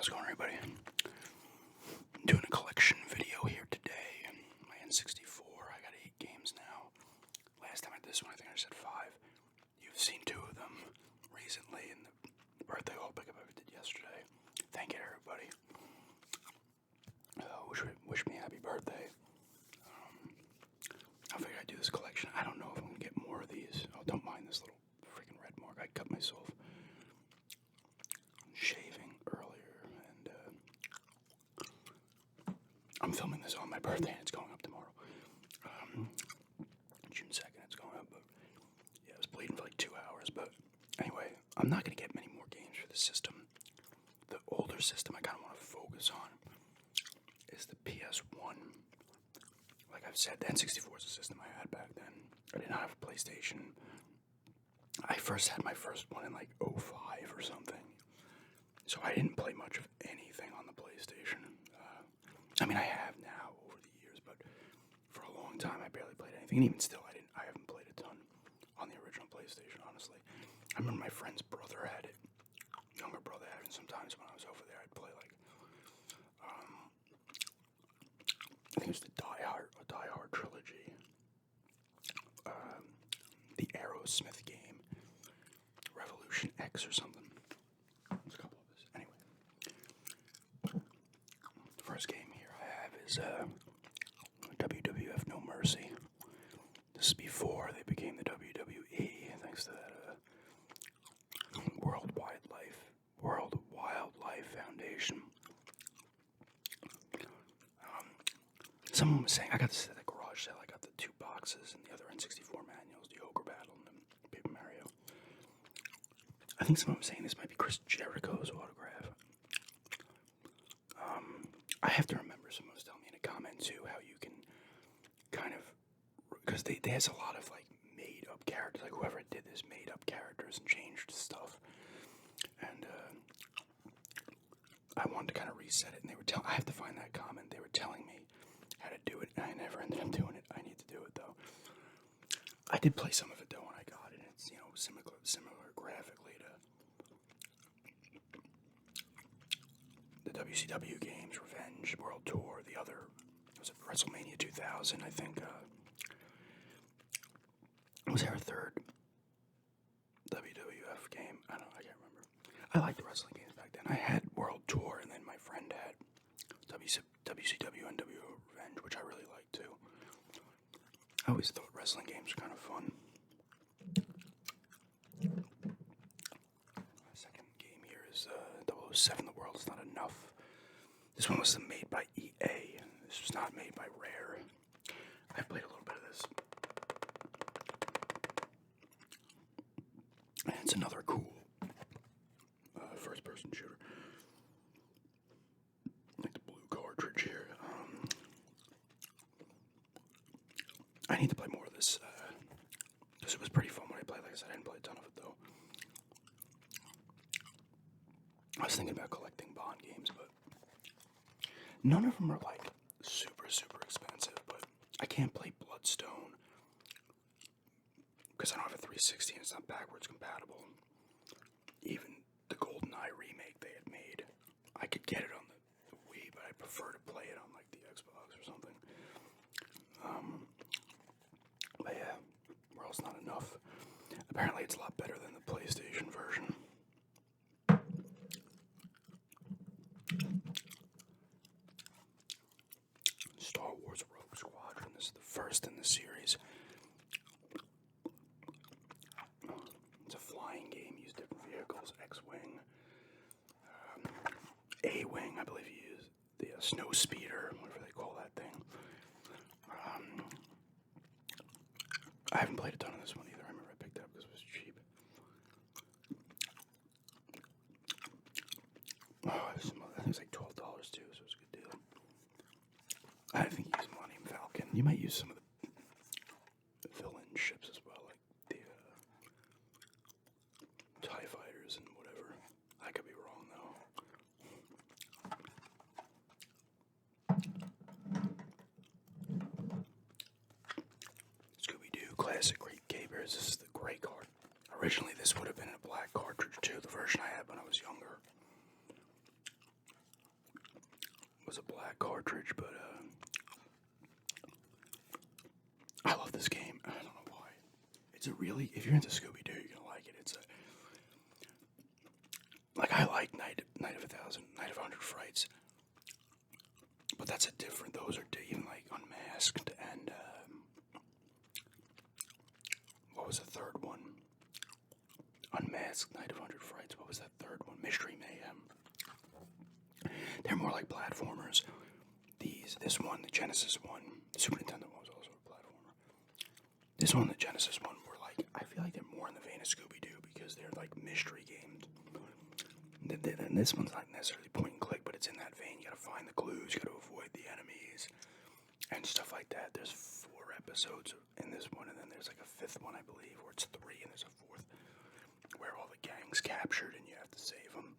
How's it going, everybody? I'm doing a collection video here today. My N64, I got 8 games now. Last time I did this one, I think I said 5. You've seen 2 of them recently in the birthday haul pickup I did yesterday. Thank you, everybody. Wish me happy birthday. I figured I'd do this collection. I don't know if I'm going to get more of these. Oh, don't mind this little freaking red mark. I cut myself shaving earlier, and I'm filming this on my birthday, and it's going up tomorrow. June 2nd, it's going up, but yeah, I was bleeding for like 2 hours, but anyway, I'm not going to get many more games for the system. The older system I kind of want to focus on is the PS1. Like I've said, the N64 is a system I had back then. I did not have a PlayStation. I first had my first one in like 05 or something. So I didn't play much of anything on the PlayStation. I mean, I have now over the years, but for a long time I barely played anything. And even still, I haven't played a ton on the original PlayStation, honestly. I remember my friend's brother had it, younger brother had it, and sometimes when I was over there, I'd play like, I think it was the Die Hard trilogy, the Aerosmith game, Revolution X or something. There's a couple of this. Anyway, the first game here I have is WWF No Mercy. This is before they became the WWE, thanks to that World Wildlife Foundation. Someone was saying, I got this at the garage sale, I got the 2 boxes and the other N64 manuals, the Ogre Battle and the Paper Mario. I think someone was saying this might be Chris Jericho's autograph. I have to remember, someone was telling me in a comment too, how you can kind of, because there's a lot of like made up characters, like whoever did this made up characters and changed stuff. And I wanted to kind of reset it, and they were I have to find that comment, they were telling me how to do it, and I never ended up doing it. I need to do it though. I did play some of it though when I got it, and it's, you know, similar graphically to the WCW games, Revenge, World Tour, the other, was it WrestleMania 2000, I think, was there a third WWF game? I can't remember. I liked the wrestling games back then. I had World Tour, and then my friend had WCW and Revenge, which I really liked too. I always thought wrestling games were kind of fun. My second game here is 007, The World Is Not Enough. This one was made by EA. This was not made by Rare. I've played a little bit of this. And it's another cool first-person shooter. Like the blue cartridge here. I need to play more of this, because it was pretty fun when I played. Like I said, I didn't play a ton of it, though. I was thinking about collecting Bond games, but none of them are, like, super expensive, but I can't play Bloodstone because I don't have a 360 and it's not backwards compatible. Even the GoldenEye remake they had made, I could get it on the Wii, but I prefer to play it on, like, the Xbox or something. But yeah, World's Not Enough. Apparently it's a lot better than the PlayStation version. Star Wars Rogue Squadron. This is the first in the series. It's a flying game. Use different vehicles. X-Wing. A-Wing, I believe you use. The Snow Speeder, whatever they call that thing. I haven't played a ton of this one either. I remember I picked it up because it was cheap. I think it was like $12 too, so it was a good deal. I think you use Millennium Falcon. You might use some of the villain ships as well, like the TIE Fighters and whatever. I could be wrong though. Scooby-Doo Classic Great Capers. This is the gray card. Originally this would have been in a black cartridge too, the version I had when I was younger. that cartridge, but I love this game. I don't know why. It's a really, if you're into Scooby-Doo, you're gonna like it. It's a, like, I like Night of a Hundred Frights, but that's a different. Those are even like Unmasked and what was the third one? Unmasked, Night of a Hundred Frights. What was that third one? Mystery Mayhem. They're more like platformers. This one, the Genesis one, the Super Nintendo one was also a platformer. This one, the Genesis one, were like, I feel like they're more in the vein of Scooby-Doo because they're like mystery games. And this one's not necessarily point and click, but it's in that vein. You gotta find the clues, you gotta avoid the enemies, and stuff like that. There's 4 episodes in this one, and then there's like a 5th one, I believe, or it's 3, and there's a 4th, where all the gang's captured and you have to save them.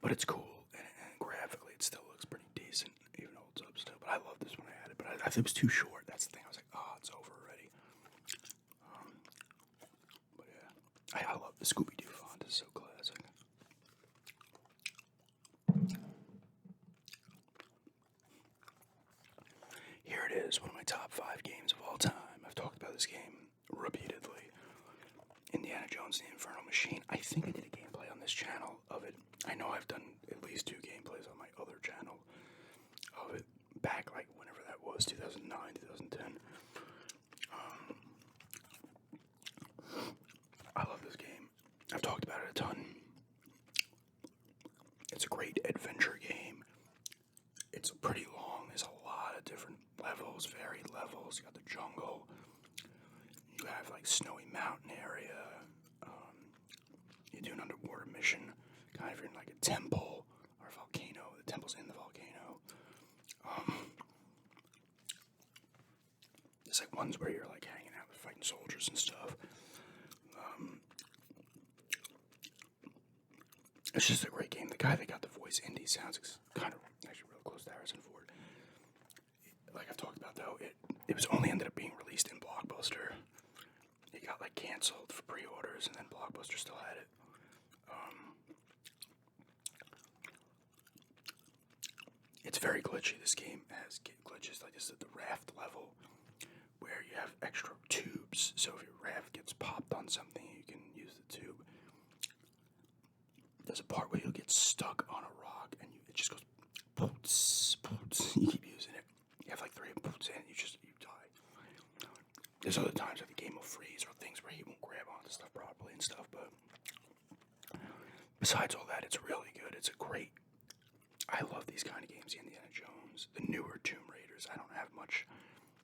But it's cool, and graphically it still looks pretty decent, even holds up still. But I love this when I had it, but I thought it was too short. That's the thing. I was like, oh, it's over already. But yeah, I love the Scooby-Doo font. It's so classic. Here it is, one of my top 5 games of all time. I've talked about this game repeatedly. Indiana Jones and the Infernal Machine. I think I did a gameplay on this channel of it. I know I've done at least 2 gameplays on my other channel of it back like whenever that was, 2009, 2010. I love this game. I've talked about it a ton. It's a great adventure game. It's pretty long. There's a lot of different levels, varied levels. You got the jungle. You have like snowy mountain area. You do an underwater mission. Kind of you're in like a temple or a volcano. The temple's in the volcano. There's like ones where you're like hanging out with fighting soldiers and stuff. It's just a great game. The guy that got the voice Indy sounds kind of actually real close to Harrison Ford. Like I've talked about though, it was only ended up being released in Blockbuster. It got like canceled for pre-orders, and then Blockbuster still had it. It's very glitchy. This game has glitches. Like this is the raft level where you have extra tubes. So if your raft gets popped on something, you can use the tube. There's a part where you'll get stuck on a rock and it just goes boots, boots. You keep using it. You have like 3 boots in, you die. There's other times that the game will freeze or things where he won't grab onto stuff properly and stuff, but besides all that, it's really good. It's a great, I love these kind of games, the Indiana Jones, the newer Tomb Raiders. I don't have much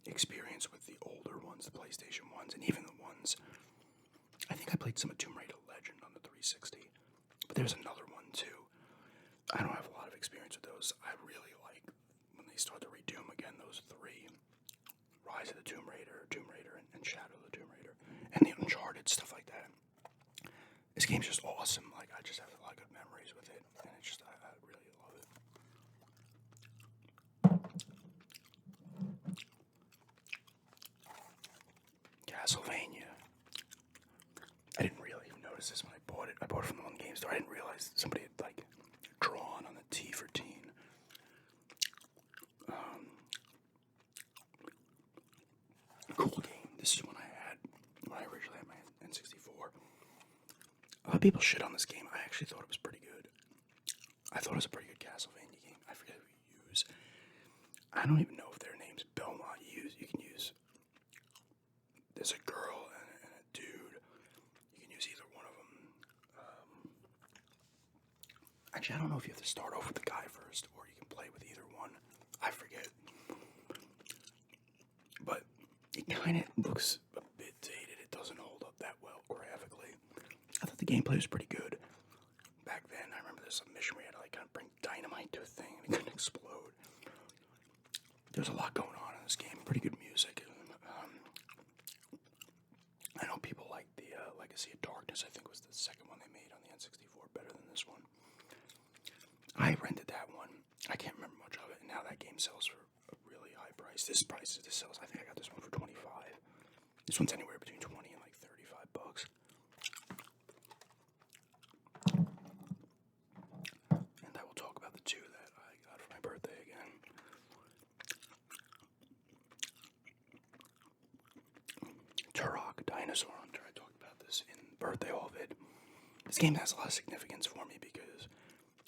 experience with the older ones, the PlayStation ones, and even the ones, I think I played some of Tomb Raider Legend on the 360, but there's another one too. I don't have a lot of experience with those. I really like when they start to redo them again, those 3, Rise of the Tomb Raider, and Shadow of the Tomb Raider, and the Uncharted, stuff like that. This game's just awesome. Like, I just have a lot of good memories with it, and it's just, I really love it. Castlevania. I didn't really even notice this when I bought it. I bought it from the one game store. I didn't realize somebody had, like, drawn on the T for teen. Cool game. This is one I had when I originally had my N64. A lot of people shit on this game. I actually thought it was pretty good. I thought it was a pretty good Castlevania game. I forget who you use. I don't even know if their name's Belmont. You can use. There's a girl and a dude. You can use either one of them. Actually, I don't know if you have to start off with the guy first or you can play with either one. I forget. But it kind of looks a bit dated. It doesn't hold up that well graphically. I thought the gameplay was pretty good back then. I remember there's a mission where you had to like kind of bring dynamite to a thing and it couldn't explode. There's a lot going on in this game. Pretty good music. I know people like the Legacy of Darkness. I think was the second one they made on the N64 better than this one. I rented that one. I can't remember much of it. And now that game sells for a really high price. This sells. I think I got this one for $25. This one's anywhere between $20 and like $35. And I will talk about the 2 that I got birthday off it. This game has a lot of significance for me because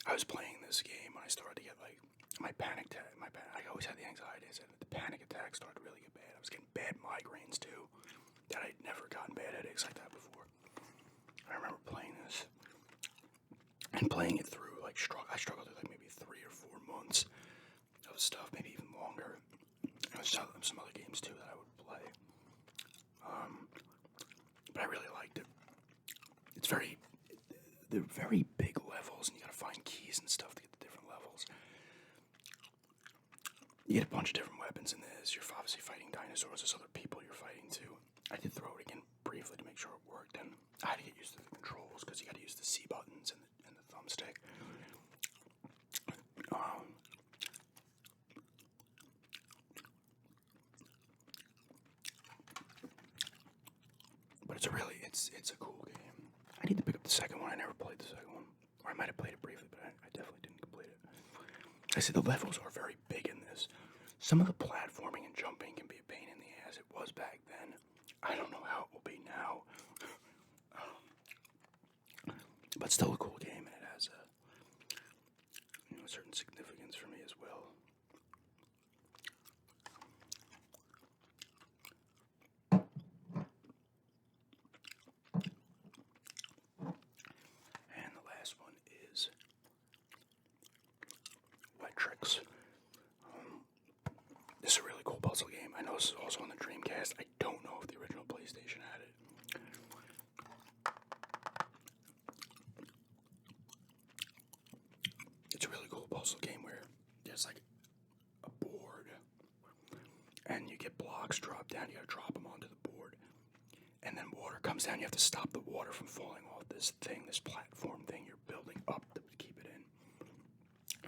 I was playing this game when I started to get like my panic attack. I always had the anxieties, and the panic attack started to really get bad. I was getting bad migraines too. That I'd never gotten bad headaches like that before. I remember playing this and playing it through like I struggled through like maybe 3 or 4 months of stuff, maybe even longer. There was some other games too that I would play. But I really liked it. They're very big levels, and you gotta find keys and stuff to get the different levels. You get a bunch of different weapons in this. You're obviously fighting dinosaurs. There's other people you're fighting too. I did throw it again briefly to make sure it worked, and I had to get used to the controls because you gotta use the C buttons and the thumbstick. But it's a cool game. I need to pick up the second one. I never played the second one. Or I might have played it briefly, but I definitely didn't complete it. I said the levels are very big in this. Some of the platforming and jumping can be a pain in the ass. It was back then. I don't know how it will be now. But still a cool game, and it has a certain significance for me as well. And the last one is Wet Tricks. This is a really cool puzzle game. I know this is also on the Dreamcast. I don't know if the original PlayStation had it. It's a really cool puzzle game where there's like a board, and you get blocks dropped down. You gotta drop them onto the board, and then water comes down. You have to stop the water from falling off this platform thing you're building up to keep it in.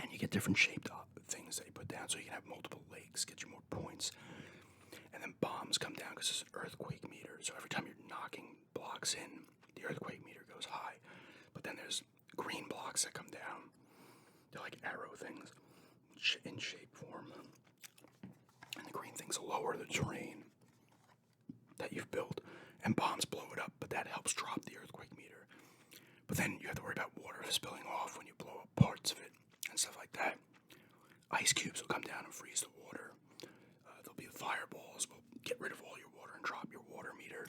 And you get different shaped things that you put down, so you can have multiple lakes, get you more points. And then bombs come down because it's an earthquake meter. So every time you're knocking blocks in, the earthquake meter goes high. But then there's green blocks that come down. They're like arrow things in shape form. And the green things lower the terrain that you've built. And bombs blow it up, but that helps drop the earthquake meter. But then you have to worry about water spilling off when you blow up parts of it and stuff like that. Ice cubes will come down and freeze the water. There'll be fireballs. Will get rid of all your water and drop your water meter.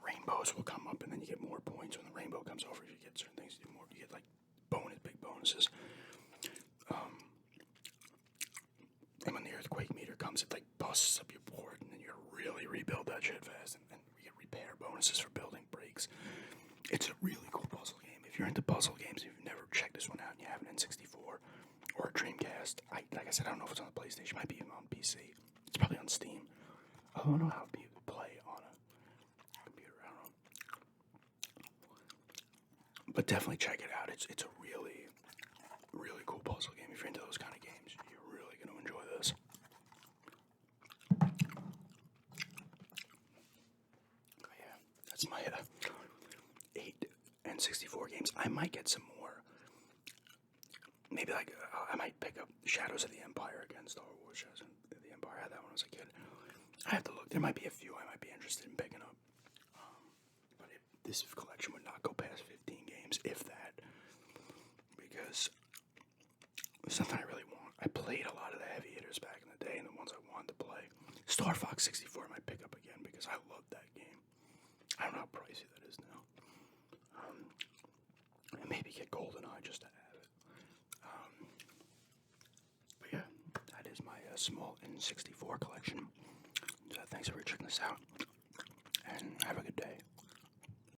Rainbows will come up, and then you get more points when the rainbow comes over. If you get certain things, you do more. You get like big bonuses. And when the earthquake meter comes, it like busts up your board, and then you really rebuild that shit fast, and you get repair bonuses for building breaks. It's a really cool puzzle game. If you're into puzzle games, if you've never checked this one out and you have an N64 or a Dreamcast, like I said, I don't know if it's on the PlayStation. It might be even on PC. It's probably on Steam. I don't know how people play on a computer. I don't know. But definitely check it out. It's a really, really cool puzzle game. If you're into those kind of games, you're really going to enjoy this. But yeah, that's my 8 N64 games. I might get some more. Maybe like I might pick up Shadows of the Empire again. Star Wars Shadows of the Empire. I had that when I was a kid. I have to look. There might be a few I might be interested in picking up. But this collection would not go past 15 games, if that. Because it's something I really want. I played a lot of the heavy hitters back in the day, and the ones I wanted to play. Star Fox 64 I might pick up again because I love that game. I don't know how pricey that is now. And maybe get GoldenEye just to have it. But yeah, that is my small N64 collection. So thanks for checking this out, and have a good day.